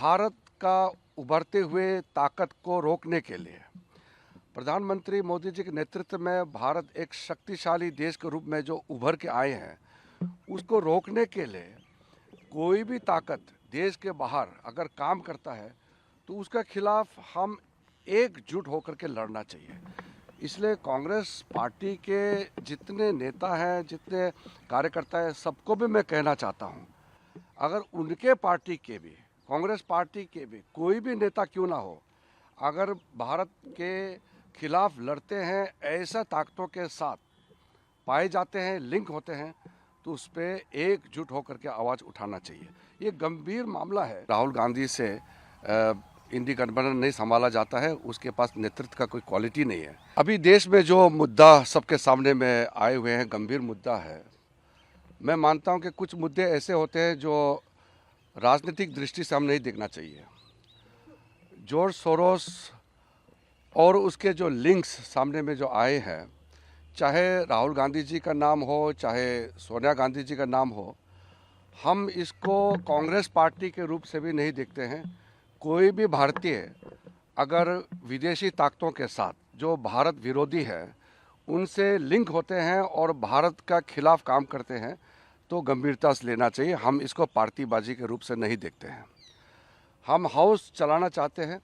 भारत का उभरते हुए ताकत को रोकने के लिए प्रधानमंत्री मोदी जी के नेतृत्व में भारत एक शक्तिशाली देश के रूप में जो उभर के आए हैं, उसको रोकने के लिए कोई भी ताकत देश के बाहर अगर काम करता है तो उसके खिलाफ हम एकजुट होकर के लड़ना चाहिए। इसलिए कांग्रेस पार्टी के जितने नेता हैं, जितने कार्यकर्ता हैं, सबको भी मैं कहना चाहता हूं, अगर उनके पार्टी के भी, कांग्रेस पार्टी के भी कोई भी नेता क्यों ना हो, अगर भारत के खिलाफ लड़ते हैं, ऐसा ताकतों के साथ पाए जाते हैं, लिंक होते हैं, तो उस पर एकजुट होकर के आवाज़ उठाना चाहिए। ये गंभीर मामला है। राहुल गांधी से इंडी गठबंधन नहीं संभाला जाता है, उसके पास नेतृत्व का कोई क्वालिटी नहीं है। अभी देश में जो मुद्दा सबके सामने में आए हुए हैं, गंभीर मुद्दा है। मैं मानता हूं कि कुछ मुद्दे ऐसे होते हैं जो राजनीतिक दृष्टि से हम नहीं देखना चाहिए। जॉर्ज सोरोस और उसके जो लिंक्स सामने में जो आए हैं, चाहे राहुल गांधी जी का नाम हो, चाहे सोनिया गांधी जी का नाम हो, हम इसको कांग्रेस पार्टी के रूप से भी नहीं देखते हैं। कोई भी भारतीय अगर विदेशी ताकतों के साथ जो भारत विरोधी है उनसे लिंक होते हैं और भारत का खिलाफ काम करते हैं तो गंभीरता से लेना चाहिए। हम इसको पार्टीबाजी के रूप से नहीं देखते हैं। हम हाउस चलाना चाहते हैं,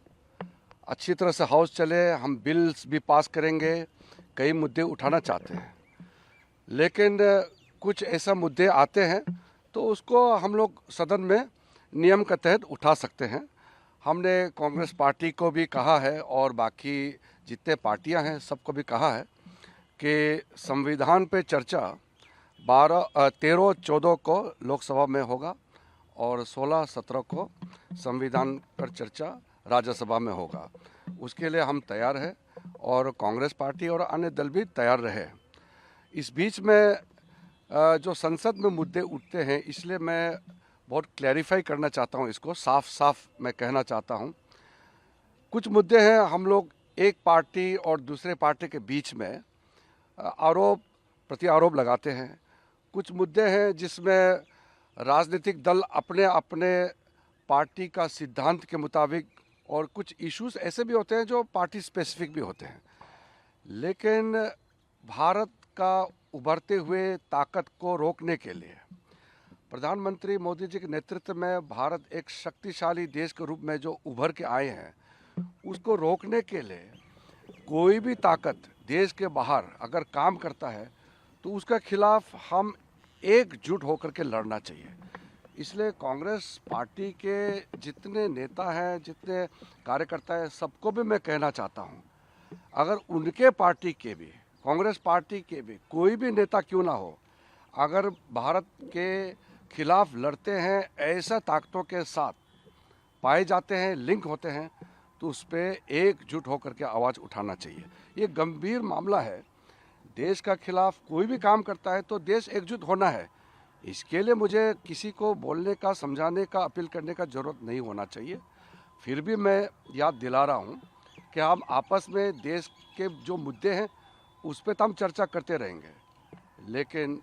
अच्छी तरह से हाउस चले, हम बिल्स भी पास करेंगे, कई मुद्दे उठाना चाहते हैं, लेकिन कुछ ऐसा मुद्दे आते हैं तो उसको हम लोग सदन में नियम के तहत उठा सकते हैं। हमने कांग्रेस पार्टी को भी कहा है और बाकी जितने पार्टियां हैं सबको भी कहा है कि संविधान पे चर्चा 13-14 को लोकसभा में होगा और 16-17 को संविधान पर चर्चा राज्यसभा में होगा। उसके लिए हम तैयार हैं और कांग्रेस पार्टी और अन्य दल भी तैयार रहे। इस बीच में जो संसद में मुद्दे उठते हैं, इसलिए मैं बहुत क्लैरिफाई करना चाहता हूं, इसको साफ साफ मैं कहना चाहता हूं। कुछ मुद्दे हैं, हम लोग एक पार्टी और दूसरे पार्टी के बीच में आरोप प्रति आरोप लगाते हैं। कुछ मुद्दे हैं जिसमें राजनीतिक दल अपने अपने पार्टी का सिद्धांत के मुताबिक, और कुछ इश्यूज ऐसे भी होते हैं जो पार्टी स्पेसिफिक भी होते हैं। लेकिन भारत का उभरते हुए ताकत को रोकने के लिए प्रधानमंत्री मोदी जी के नेतृत्व में भारत एक शक्तिशाली देश के रूप में जो उभर के आए हैं, उसको रोकने के लिए कोई भी ताकत देश के बाहर अगर काम करता है तो उसके खिलाफ हम एकजुट होकर के लड़ना चाहिए। इसलिए कांग्रेस पार्टी के जितने नेता हैं, जितने कार्यकर्ता हैं, सबको भी मैं कहना चाहता हूं, अगर उनके पार्टी के भी, कांग्रेस पार्टी के भी कोई भी नेता क्यों ना हो, अगर भारत के खिलाफ लड़ते हैं, ऐसा ताकतों के साथ पाए जाते हैं, लिंक होते हैं, तो उस पर एकजुट होकर के आवाज़ उठाना चाहिए। ये गंभीर मामला है। देश का खिलाफ कोई भी काम करता है तो देश एकजुट होना है। इसके लिए मुझे किसी को बोलने का, समझाने का, अपील करने का ज़रूरत नहीं होना चाहिए। फिर भी मैं याद दिला रहा हूँ कि हम आपस में देश के जो मुद्दे हैं उस पर तो हम चर्चा करते रहेंगे, लेकिन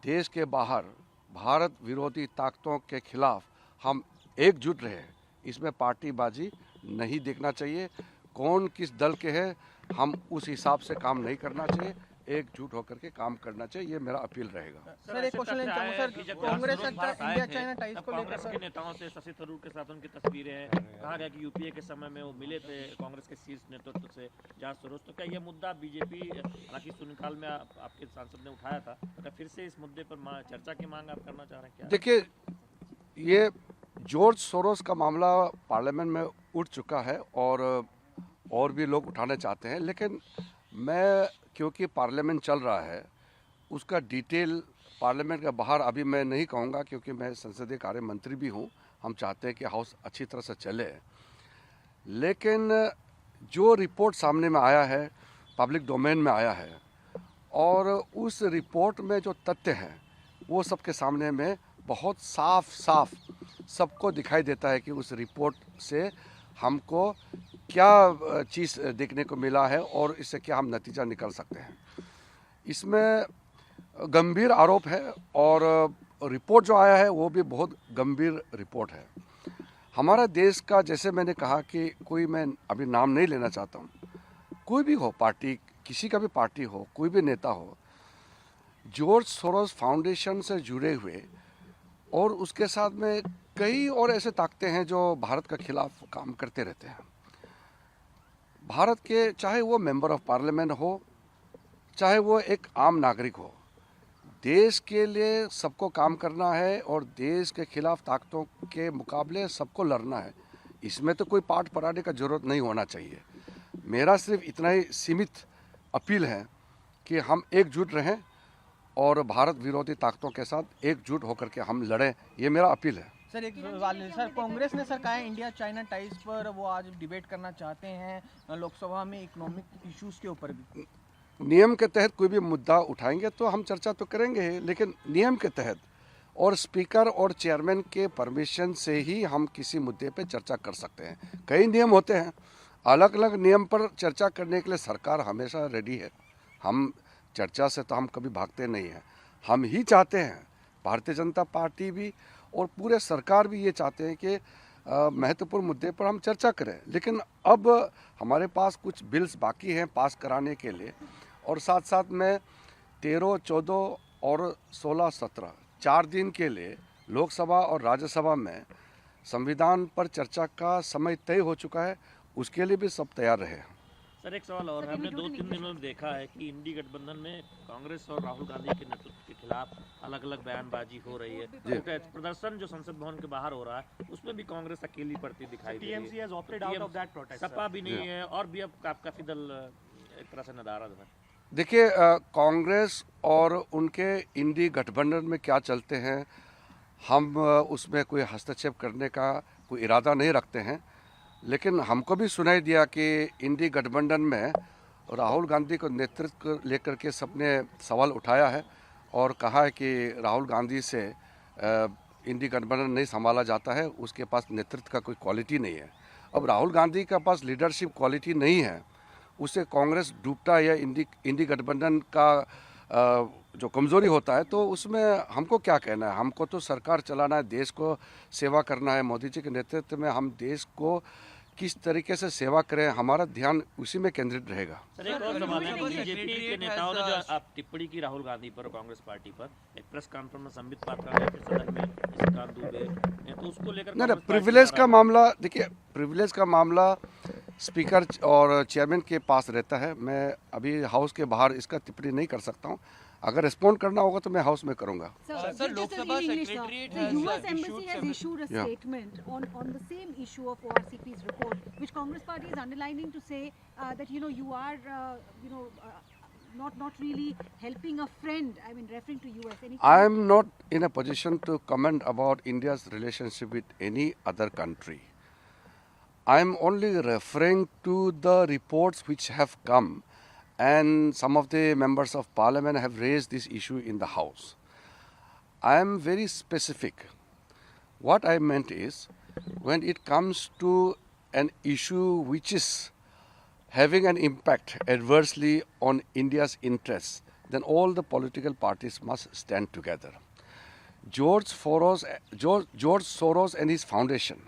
देश के बाहर भारत विरोधी ताकतों के खिलाफ हम एकजुट रहे, इसमें पार्टीबाजी नहीं देखना चाहिए। कौन किस दल के है, हम उस हिसाब से काम नहीं करना चाहिए, एकजुट होकर के काम करना चाहिए। ये मेरा अपील रहेगा। सर, एक क्वेश्चन लेना चाहूंगा sir, Congress India China ties को लेकर कांग्रेस के नेताओं से शशि थरूर के साथ उनकी तस्वीरें हैं। कहा गया कि यूपीए के समय में वो मिले थे कांग्रेस के शीर्ष नेतृत्व से, जॉर्ज सोरोस। तो क्या ये मुद्दा बीजेपी, हालांकि शून्यकाल में आपके सांसद ने उठाया था, तो फिर से इस मुद्दे पर चर्चा की मांग आप करना चाह रहे हैं क्या? देखिए, ये जॉर्ज सोरोस का मामला पार्लियामेंट में उठ चुका है और भी लोग उठाना चाहते हैं, लेकिन मैं, क्योंकि पार्लियामेंट चल रहा है, उसका डिटेल पार्लियामेंट के बाहर अभी मैं नहीं कहूँगा, क्योंकि मैं संसदीय कार्य मंत्री भी हूँ। हम चाहते हैं कि हाउस अच्छी तरह से चले, लेकिन जो रिपोर्ट सामने में आया है, पब्लिक डोमेन में आया है, और उस रिपोर्ट में जो तथ्य हैं वो सबके सामने में बहुत साफ साफ सबको दिखाई देता है कि उस रिपोर्ट से हमको क्या चीज़ देखने को मिला है और इससे क्या हम नतीजा निकाल सकते हैं। इसमें गंभीर आरोप है और रिपोर्ट जो आया है वो भी बहुत गंभीर रिपोर्ट है। हमारा देश का, जैसे मैंने कहा कि कोई, मैं अभी नाम नहीं लेना चाहता हूँ, कोई भी हो पार्टी, किसी का भी पार्टी हो, कोई भी नेता हो, जॉर्ज सोरोस फाउंडेशन से जुड़े हुए और उसके साथ में कई और ऐसे ताकतें हैं जो भारत के खिलाफ काम करते रहते हैं। भारत के, चाहे वो मेंबर ऑफ पार्लियामेंट हो, चाहे वो एक आम नागरिक हो, देश के लिए सबको काम करना है और देश के खिलाफ ताकतों के मुकाबले सबको लड़ना है। इसमें तो कोई पाठ पढ़ाने का जरूरत नहीं होना चाहिए। मेरा सिर्फ इतना ही सीमित अपील है कि हम एकजुट रहें और भारत विरोधी ताकतों के साथ एकजुट होकर के हम लड़ें, ये मेरा अपील है। सर एक सवाल है सर, कांग्रेस ने सर कहा है इंडिया चाइना टाइज पर वो आज डिबेट करना चाहते हैं लोकसभा में इकोनॉमिक इश्यूज के ऊपर भी। नियम के तहत कोई भी मुद्दा उठाएंगे तो हम चर्चा तो करेंगे ही, लेकिन नियम के तहत और स्पीकर और चेयरमैन के परमिशन से ही हम किसी मुद्दे पे चर्चा कर सकते हैं। कई नियम होते हैं, अलग अलग नियम पर चर्चा करने के लिए सरकार हमेशा रेडी है। हम चर्चा से तो हम कभी भागते नहीं हैं। हम ही चाहते हैं, भारतीय जनता पार्टी भी और पूरे सरकार भी ये चाहते हैं कि महत्वपूर्ण मुद्दे पर हम चर्चा करें। लेकिन अब हमारे पास कुछ बिल्स बाकी हैं पास कराने के लिए, और साथ साथ में 13, 14 और 16, 17 4 दिन के लिए लोकसभा और राज्यसभा में संविधान पर चर्चा का समय तय हो चुका है। उसके लिए भी सब तैयार रहे। सर एक सवाल और है, हमने 2-3 दिनों में देखा है कि इंडी गठबंधन में कांग्रेस और राहुल गांधी के नेतृत्व के खिलाफ अलग अलग बयानबाजी हो रही है। प्रदर्शन जो संसद भवन के बाहर हो रहा है उसमें भी कांग्रेस अकेली पड़ती दिखाई दे रही है। सपा भी नहीं है और भी अब काफी दल एक तरह से नदारद है। देखिए, कांग्रेस और उनके इंडी गठबंधन में क्या चलते हैं, हम उसमें कोई हस्तक्षेप करने का कोई इरादा नहीं रखते हैं। लेकिन हमको भी सुनाई दिया कि इंडी गठबंधन में राहुल गांधी को नेतृत्व लेकर के सबने सवाल उठाया है और कहा है कि राहुल गांधी से इंडी गठबंधन नहीं संभाला जाता है, उसके पास नेतृत्व का कोई क्वालिटी नहीं है। अब राहुल गांधी के पास लीडरशिप क्वालिटी नहीं है, उससे कांग्रेस डूबता है या इंडी गठबंधन का जो कमज़ोरी होता है, तो उसमें हमको क्या कहना है। हमको तो सरकार चलाना है, देश को सेवा करना है। मोदी जी के नेतृत्व में हम देश को किस तरीके से सेवा करें, हमारा ध्यान उसी में केंद्रित रहेगा। सर एक और सवाल है, बीजेपी के नेताओं ने जो आप टिप्पणी की राहुल गांधी पर, कांग्रेस पार्टी पर, एक प्रेस कॉन्फ्रेंस में संबित पात्रा ने, फिर सदन में निशिकांत दुबे ने, तो उसको लेकर नहीं, प्रिविलेज का मामला, देखिए प्रिविलेज का मामला स्पीकर और चेयरमैन के पास रहता है। मैं अभी हाउस के बाहर इसका टिप्पणी नहीं कर सकता हूँ। अगर रिस्पॉन्ड करना होगा तो मैं हाउस में करूंगा। Sir, Loksabha Secretariat the US Embassy has issued a statement on the same issue of ORCP's report, which Congress Party is underlining to say that you are not really helping a friend. I mean, referring to US. I am not in a position to comment about India's relationship with any other country. I am only referring to the reports which have come. And some of the members of parliament have raised this issue in the house. I am very specific. What I meant is, when it comes to an issue which is having an impact adversely on India's interests, then all the political parties must stand together. George Soros and his foundation.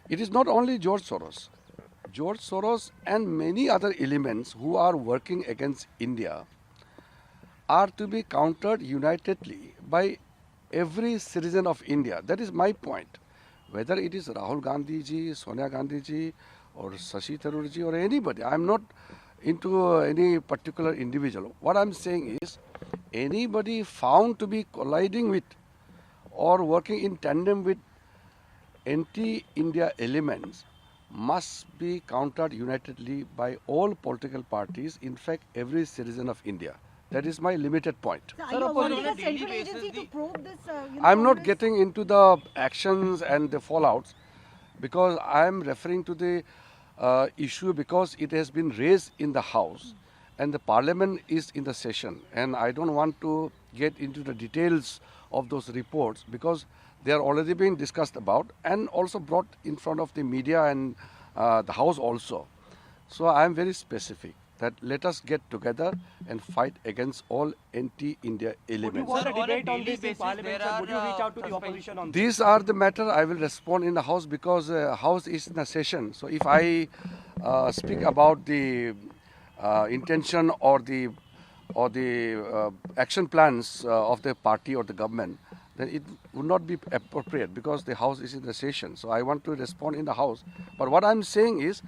It is not only George Soros. George Soros and many other elements who are working against India are to be countered unitedly by every citizen of India. That is my point. Whether it is Rahul Gandhi ji, Sonia Gandhi ji, or Shashi Tharoor ji, or anybody, I am not into any particular individual. What I am saying is, anybody found to be colliding with or working in tandem with anti-India elements must be countered unitedly by all political parties, in fact every citizen of India. That is my limited point. So are you wanting a central agency to probe this? I'm not getting into the actions and the fallouts, because I am referring to the issue because it has been raised in the House and the Parliament is in the session, and I don't want to get into the details of those reports because they are already being discussed about and also brought in front of the media and the House also. So I am very specific that let us get together and fight against all anti-India elements. Want a debate on this in Parliament, sir? Would you reach out to the opposition on this? These are the matter I will respond in the House because House is in a session. So if I speak about the intention or the action plans of the party or the government, then it would not be appropriate because the House is in the session. So I want to respond in the House. But what I'm saying is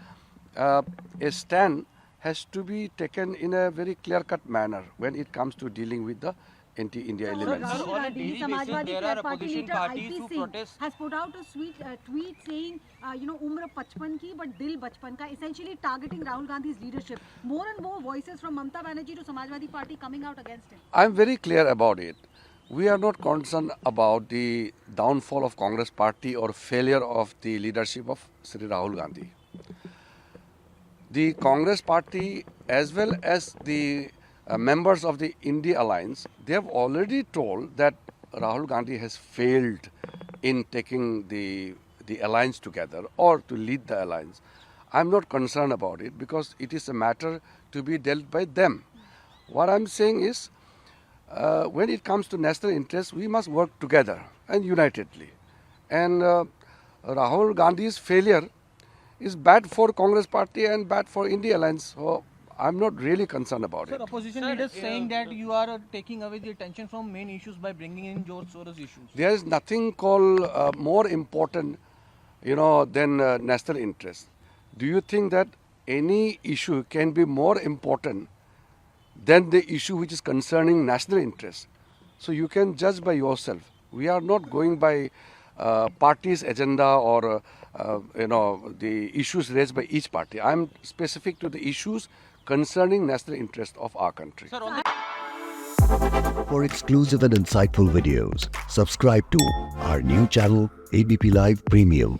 a stand has to be taken in a very clear-cut manner when it comes to dealing with the anti-India elements. Rahul on a Gandhi, daily Samajwadi basis, there are Party opposition leader parties IP who Singh protest. has put out a tweet saying, umra 55 ki but dil bachpan ka, essentially targeting Rahul Gandhi's leadership. More and more voices from Mamata Banerjee to Samajwadi Party coming out against him. I'm very clear about it. We are not concerned about the downfall of Congress party or failure of the leadership of Sri Rahul Gandhi. The Congress party as well as the members of the India Alliance, they have already told that Rahul Gandhi has failed in taking the alliance together or to lead the alliance. I'm not concerned about it because it is a matter to be dealt by them. What I'm saying is, when it comes to national interests, we must work together and unitedly. And Rahul Gandhi's failure is bad for Congress party and bad for India Alliance. So I'm not really concerned about Sir, it. opposition leaders saying that you are taking away the attention from main issues by bringing in George Soros issues. There is nothing called more important, than national interest. Do you think that any issue can be more important than the issue which is concerning national interest? So you can judge by yourself. We are not going by party's agenda or the issues raised by each party. I am specific to the issues concerning national interest of our country. Sir, on For exclusive and insightful videos, subscribe to our new channel ABP Live Premium.